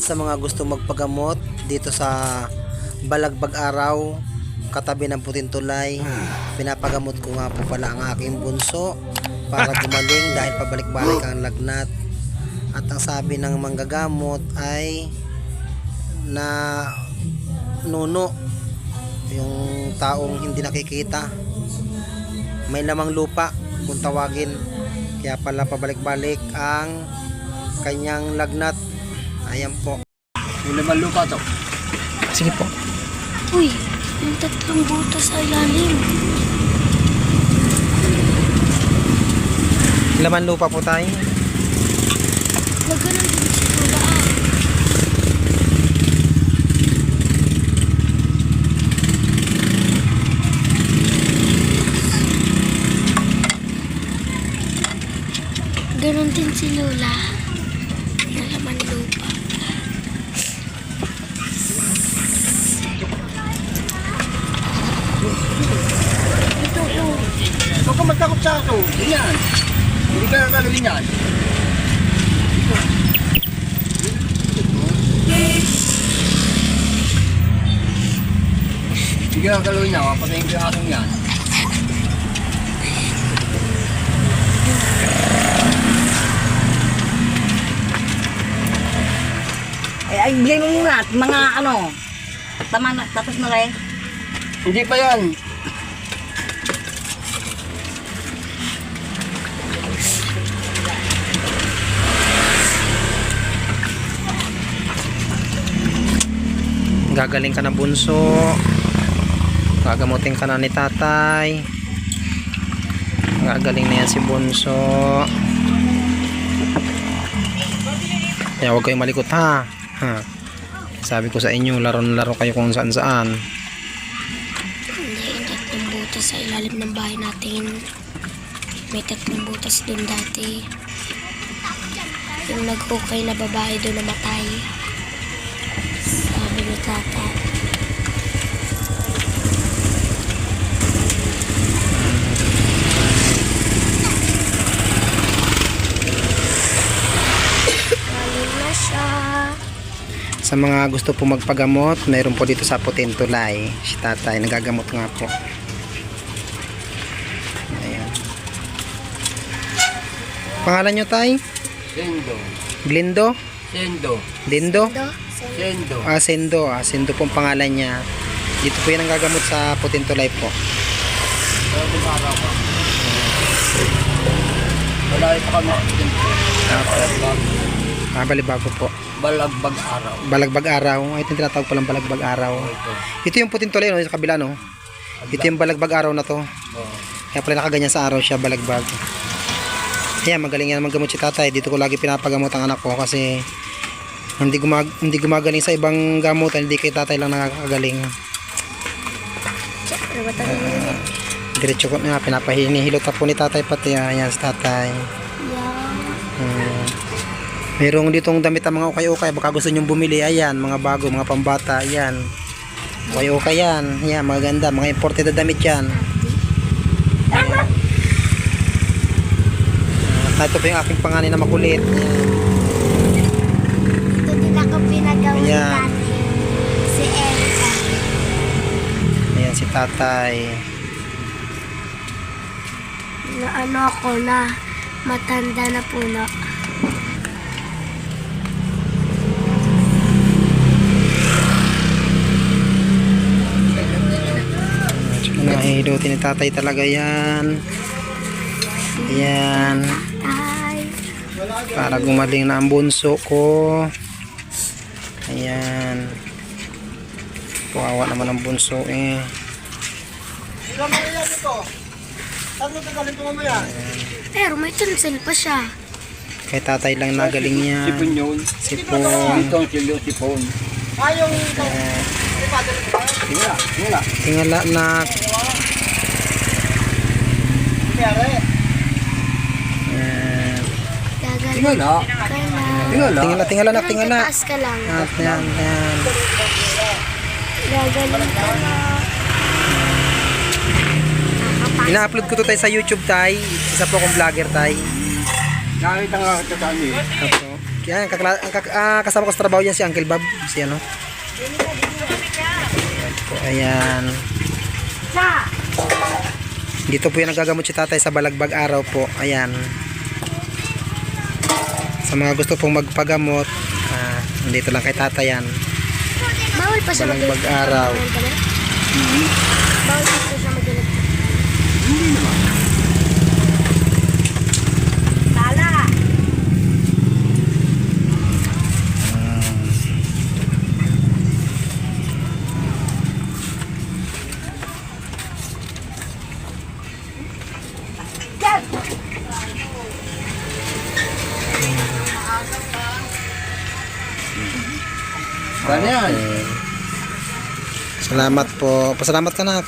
sa mga gusto magpagamot dito sa Balagbag Araw, katabi ng Puting Tulay. Pinapagamot ko nga po pala ang aking bunso para gumaling dahil pabalik-balik ang lagnat. At ang sabi ng manggagamot ay na nuno, yung taong hindi nakikita, may lamang lupa kung tawagin. Kaya pala pabalik-balik ang kanyang lagnat. Ayan po. Yung lamang lupa to. Sige po. Uy, yung tatlong butas sa ilalim. Laman lupa po tayo. Nagano'n din si Lola ah. Ganon din si Lola. Nalaman lupa. Huwag ka magtakot sa ako. Ganyan. Hindi ka nakalagin yan. Hindi ka nakalagin yan. Papatayin ko yung atong yan. Ay, bigay mo muna at mga ano, tama na, tapos na rin. Hindi pa yan. Gagaling ka na bunso, gagamutin ka na ni tatay, gagaling na yan si bunso. Kaya huwag kayong malikot ha. Sabi ko sa inyo, laro kayo kung saan saan. Hindi, yung tatlong butas sa ilalim ng bahay natin. May tatlong butas doon dati. Yung nag-okay na babae doon namatay. Sabi ni tata. Galing na siya. Sa mga gusto po magpagamot, mayroon po dito sa Puting Tulay. Si tatay, nagagamot nga po. Ayan. Pangalan nyo tay? Sendo. Glindo? Sendo. Lindo? Sendo. Sendo. Sendo po ang pangalan niya. Dito po yan ang gagamot sa Puting Tulay po. Wala rin pa kami. Balibago po. Balagbag Araw. Balagbag Araw. Ito yung tinatawag palang Balagbag Araw. Ito yung Puting Tulay, no? Sa kabila, no? Ito yung Balagbag Araw na to. Kaya pala nakaganyan sa araw siya, balagbag. Kaya magaling yan maggamot si tatay. Dito ko lagi pinapagamot ang anak ko kasi hindi gumagaling sa ibang gamutan, hindi kay tatay lang nakakagaling. Diretso ko na pinapahinihilot po ni tatay pati. Ayan si tatay. Merong ditong damit ang mga ukay-ukay, baka gusto nyong bumili. Ayan, mga bago, mga pambata. Ayan, ukay-ukay yan. Ayan, mga ganda, mga imported na damit yan. Ito po yung aking panganay na makulit. Ayan. Ito din ako pinagawin Ayan. natin. Si Elsa. Ayan si tatay. Na ano ako na matanda na puno. Nahihilutin ni tatay talaga yan. Ayan. Ay, Para gumaling na ang bunso ko. Ayan. Kawawa naman ang bunso eh. pero may tonsil pa siya. Kay tatay lang nagaling niya. Sipon yun. Sipon. Ito ang sipon. Tingala. Tingala na. Ayan. Gagaling Tingala. ka na. Tingala. Tingala na, tingala. Taas ka lang. Ayan, ayan. Gagaling ka na. Ina-upload ko to tayo sa YouTube tay. Isa po akong vlogger tay. Nakita nga kita sa amin. Opo. Yan, kasama ko sa trabaho yan si Uncle Bob. Si ano. Ayan. Dito po yung nagagamot si tatay sa Balagbag Araw po. Ayan. Sa mga gusto pong magpagamot, nandito lang kay tatay yan. Bawal pa siya Balagbag Araw. Bawal pa siya mag-ilag. Tala. Paano yan? Salamat po. Pasalamat ka na.